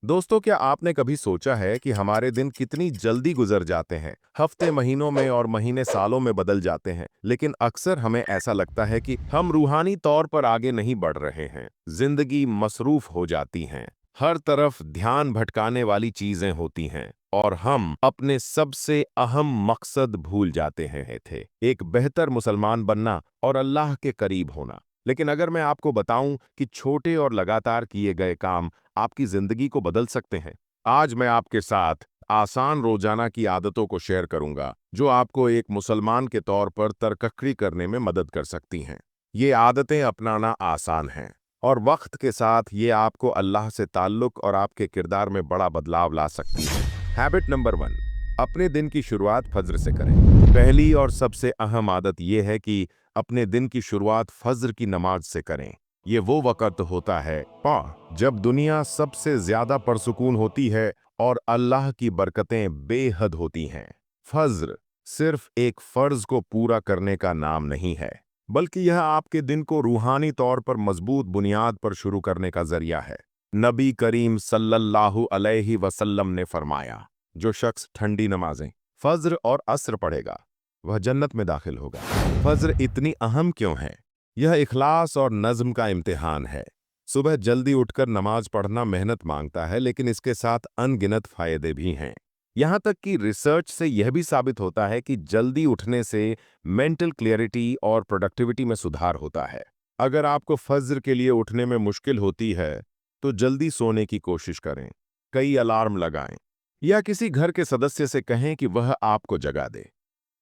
दोस्तों, क्या आपने कभी सोचा है कि हमारे दिन कितनी जल्दी गुजर जाते हैं? हफ्ते महीनों में और महीने सालों में बदल जाते हैं, लेकिन अक्सर हमें ऐसा लगता है कि हम रूहानी तौर पर आगे नहीं बढ़ रहे हैं। जिंदगी मसरूफ हो जाती हैं, हर तरफ ध्यान भटकाने वाली चीजें होती हैं और हम अपने सबसे अहम मकसद भूल जाते हैं थे एक बेहतर मुसलमान बनना और अल्लाह के करीब होना। लेकिन अगर मैं आपको बताऊं कि छोटे और लगातार किए गए काम आपकी जिंदगी को बदल सकते हैं। आज मैं आपके साथ आसान रोजाना की आदतों को शेयर करूंगा जो आपको एक मुसलमान के तौर पर तरक्की करने में मदद कर सकती हैं। ये आदतें अपनाना आसान हैं और वक्त के साथ ये आपको अल्लाह से ताल्लुक और आपके किरदार में बड़ा बदलाव ला सकती हैं। हैबिट नंबर 1, अपने दिन की शुरुआत फज्र से करें। पहली और सबसे अहम आदत यह है कि अपने दिन की शुरुआत फज्र की नमाज से करें। ये वो वक़्त होता है जब दुनिया सबसे ज्यादा परसुकून होती है और अल्लाह की बरकतें बेहद होती हैं। फज्र सिर्फ एक फर्ज को पूरा करने का नाम नहीं है, बल्कि यह आपके दिन को रूहानी तौर पर मजबूत बुनियाद पर शुरू करने का जरिया है। नबी करीम सल्लल्लाहु अलैहि वसल्लम ने फरमाया, जो शख्स ठंडी नमाजें फज्र और असर पढ़ेगा वह जन्नत में दाखिल होगा। फज्र इतनी अहम क्यों है? यह इखलास और नज्म का इम्तिहान है। सुबह जल्दी उठकर नमाज पढ़ना मेहनत मांगता है, लेकिन इसके साथ अनगिनत फायदे भी हैं। यहाँ तक कि रिसर्च से यह भी साबित होता है कि जल्दी उठने से मेंटल क्लियरिटी और प्रोडक्टिविटी में सुधार होता है। अगर आपको फज्र के लिए उठने में मुश्किल होती है, तो जल्दी सोने की कोशिश करें। कई अलार्म लगाएं या किसी घर के सदस्य से कहें कि वह आपको जगा दे।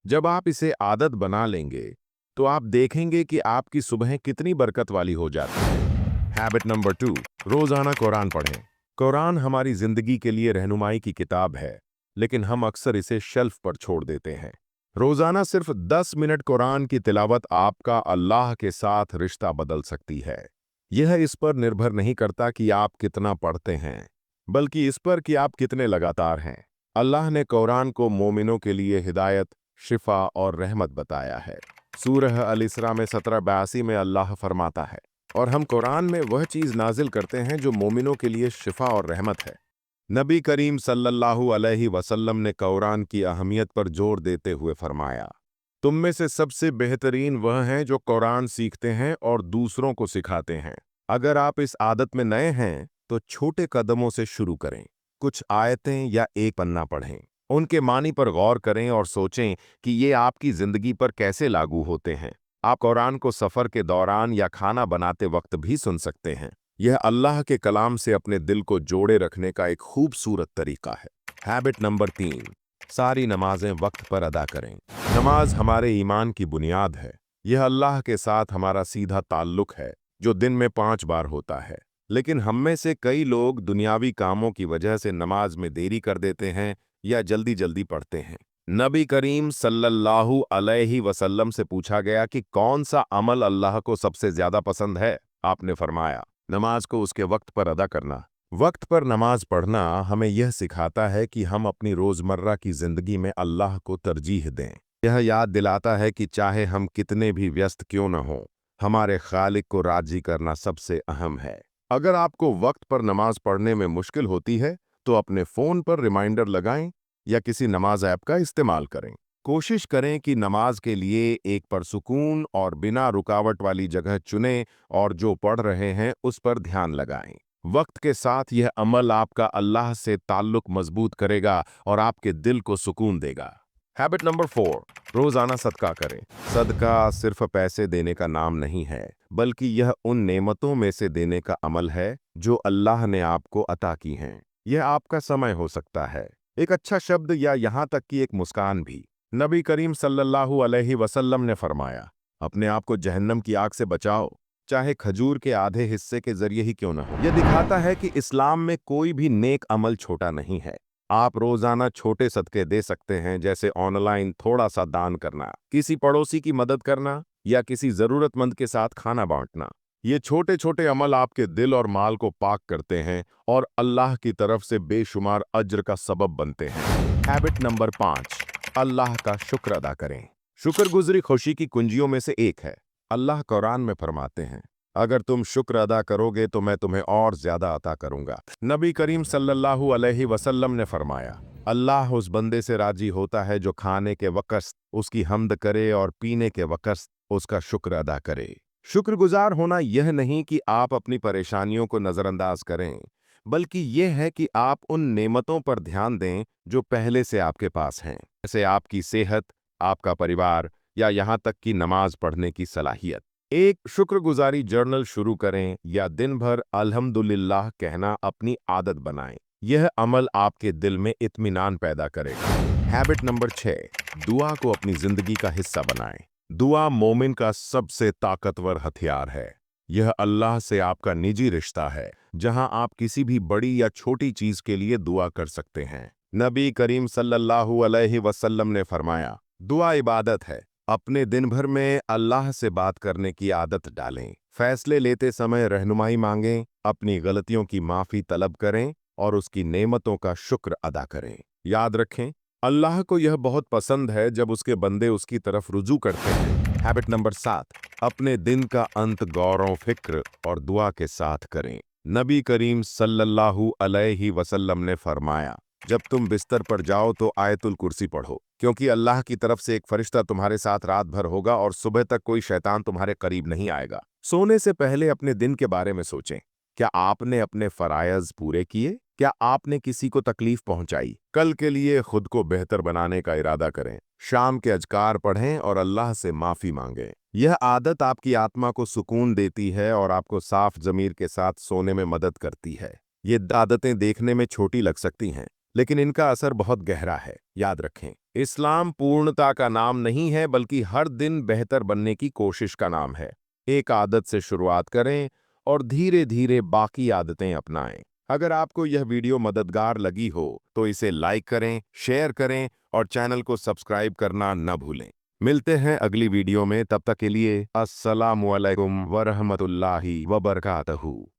जब आप इसे आदत बना लेंगे, तो आप देखेंगे कि आपकी सुबहें कितनी बरकत वाली हो जाती हैं। हैबिट नंबर 2, रोजाना कुरान पढ़ें। कुरान हमारी जिंदगी के लिए रहनुमाई की किताब है, लेकिन हम अक्सर इसे शेल्फ पर छोड़ देते हैं। रोजाना सिर्फ 10 मिनट कुरान की तिलावत आपका अल्लाह के साथ रिश्ता बदल सकती है। यह इस पर निर्भर नहीं करता कि आप कितना पढ़ते हैं, बल्कि इस पर कि आप कितने लगातार हैं। अल्लाह ने कुरान को मोमिनों के लिए हिदायत, शिफा और रहमत बताया है। सूरह अल इसरा में 1782 में अल्लाह फरमाता है, और हम कुरान में वह चीज़ नाजिल करते हैं जो मोमिनों के लिए शिफा और रहमत है। नबी करीम सल्लल्लाहु अलैहि वसल्लम ने कुरान की अहमियत पर जोर देते हुए फरमाया, तुम में से सबसे बेहतरीन वह हैं जो कुरान सीखते हैं और दूसरों को सिखाते हैं। अगर आप इस आदत में नए हैं, तो छोटे कदमों से शुरू करें। कुछ आयतें या एक पन्ना पढ़ें, उनके मानी पर गौर करें और सोचें कि ये आपकी जिंदगी पर कैसे लागू होते हैं। आप कुरान को सफर के दौरान या खाना बनाते वक्त भी सुन सकते हैं। यह अल्लाह के कलाम से अपने दिल को जोड़े रखने का एक खूबसूरत तरीका है। हैबिट नंबर 3, सारी नमाजें वक्त पर अदा करें। नमाज हमारे ईमान की बुनियाद है। यह अल्लाह के साथ हमारा सीधा ताल्लुक है, जो दिन में 5 बार होता है। लेकिन हम में से कई लोग दुनियावी कामों की वजह से नमाज में देरी कर देते हैं या जल्दी जल्दी पढ़ते हैं। नबी करीम सल्लल्लाहु अलैहि वसल्लम से पूछा गया कि कौन सा अमल अल्लाह को सबसे ज्यादा पसंद है। आपने फरमाया, नमाज को उसके वक्त पर अदा करना। वक्त पर नमाज पढ़ना हमें यह सिखाता है कि हम अपनी रोजमर्रा की जिंदगी में अल्लाह को तरजीह दें। यह याद दिलाता है कि चाहे हम कितने भी व्यस्त क्यों न हों, हमारे खालिक को राजी करना सबसे अहम है। अगर आपको वक्त पर नमाज पढ़ने में मुश्किल होती है, तो अपने फोन पर रिमाइंडर लगाएं या किसी नमाज ऐप का इस्तेमाल करें। कोशिश करें कि नमाज के लिए एक परसुकून और बिना रुकावट वाली जगह चुनें और जो पढ़ रहे हैं उस पर ध्यान लगाएं। वक्त के साथ यह अमल आपका अल्लाह से ताल्लुक मजबूत करेगा और आपके दिल को सुकून देगा। हैबिट नंबर 4, रोजाना सदका करें। सदका सिर्फ पैसे देने का नाम नहीं है, बल्कि यह उन नेमतों में से देने का अमल है जो अल्लाह ने आपको अता की हैं। यह आपका समय हो सकता है, एक अच्छा शब्द, या यहाँ तक कि एक मुस्कान भी। नबी करीम सल्लल्लाहु अलैहि वसल्लम ने फरमाया, अपने आप को जहन्नम की आग से बचाओ, चाहे खजूर के आधे हिस्से के जरिए ही क्यों न हो। यह दिखाता है कि इस्लाम में कोई भी नेक अमल छोटा नहीं है। आप रोजाना छोटे सदके दे सकते हैं, जैसे ऑनलाइन थोड़ा सा दान करना, किसी पड़ोसी की मदद करना या किसी जरूरतमंद के साथ खाना बांटना। ये छोटे छोटे अमल आपके दिल और माल को पाक करते हैं और अल्लाह की तरफ से बेशुमार अज्र का सबब बनते हैं। हैबिट नंबर 5, अल्लाह का शुक्र अदा करें। शुक्रगुज़ारी खुशी की कुंजियों में से एक है। अल्लाह कुरान में फरमाते हैं, अगर तुम शुक्र अदा करोगे तो मैं तुम्हें और ज्यादा अता करूंगा। नबी करीम सल्लल्लाहु अलैहि वसल्लम ने फरमाया, अल्लाह उस बंदे से राजी होता है जो खाने के वक़्त उसकी हम्द करे और पीने के वक़्त उसका शुक्र अदा करे। शुक्रगुजार होना यह नहीं कि आप अपनी परेशानियों को नज़रअंदाज करें, बल्कि यह है कि आप उन नेमतों पर ध्यान दें जो पहले से आपके पास हैं, जैसे आपकी सेहत, आपका परिवार या यहाँ तक कि नमाज पढ़ने की सलाहियत। एक शुक्रगुजारी जर्नल शुरू करें या दिन भर अल्हम्दुलिल्लाह कहना अपनी आदत बनाएं। यह अमल आपके दिल में इत्मीनान पैदा करेगा। हैबिट नंबर 6, दुआ को अपनी जिंदगी का हिस्सा बनाएं। दुआ मोमिन का सबसे ताकतवर हथियार है। यह अल्लाह से आपका निजी रिश्ता है, जहां आप किसी भी बड़ी या छोटी चीज के लिए दुआ कर सकते हैं। नबी करीम सल्लल्लाहु अलैहि वसल्लम ने फरमाया, दुआ इबादत है। अपने दिन भर में अल्लाह से बात करने की आदत डालें। फैसले लेते समय रहनुमाई मांगें, अपनी गलतियों की माफी तलब करें और उसकी नेमतों का शुक्र अदा करें। याद रखें, अल्लाह को यह बहुत पसंद है जब उसके बंदे उसकी तरफ रुजू करते हैं। हैबिट नंबर 7, अपने दिन का अंत गौर फिक्र और दुआ के साथ करें। नबी करीम सल्लल्लाहु अलैहि वसल्लम ने फरमाया, जब तुम बिस्तर पर जाओ तो आयतुल कुर्सी पढ़ो, क्योंकि अल्लाह की तरफ से एक फरिश्ता तुम्हारे साथ रात भर होगा और सुबह तक कोई शैतान तुम्हारे करीब नहीं आएगा। सोने से पहले अपने दिन के बारे में सोचें। क्या आपने अपने फराइज़ पूरे किए? क्या आपने किसी को तकलीफ पहुंचाई? कल के लिए खुद को बेहतर बनाने का इरादा करें। शाम के अज़कार पढ़ें और अल्लाह से माफ़ी मांगें। यह आदत आपकी आत्मा को सुकून देती है और आपको साफ ज़मीर के साथ सोने में मदद करती है। ये आदतें देखने में छोटी लग सकती हैं, लेकिन इनका असर बहुत गहरा है। याद रखें, इस्लाम पूर्णता का नाम नहीं है, बल्कि हर दिन बेहतर बनने की कोशिश का नाम है। एक आदत से शुरुआत करें और धीरे धीरे बाकी आदतें अपनाएं। अगर आपको यह वीडियो मददगार लगी हो तो इसे लाइक करें, शेयर करें और चैनल को सब्सक्राइब करना न भूलें। मिलते हैं अगली वीडियो में, तब तक के लिए अस्सलामु अलैकुम वरहमतुल्लाहि वबरकातहू।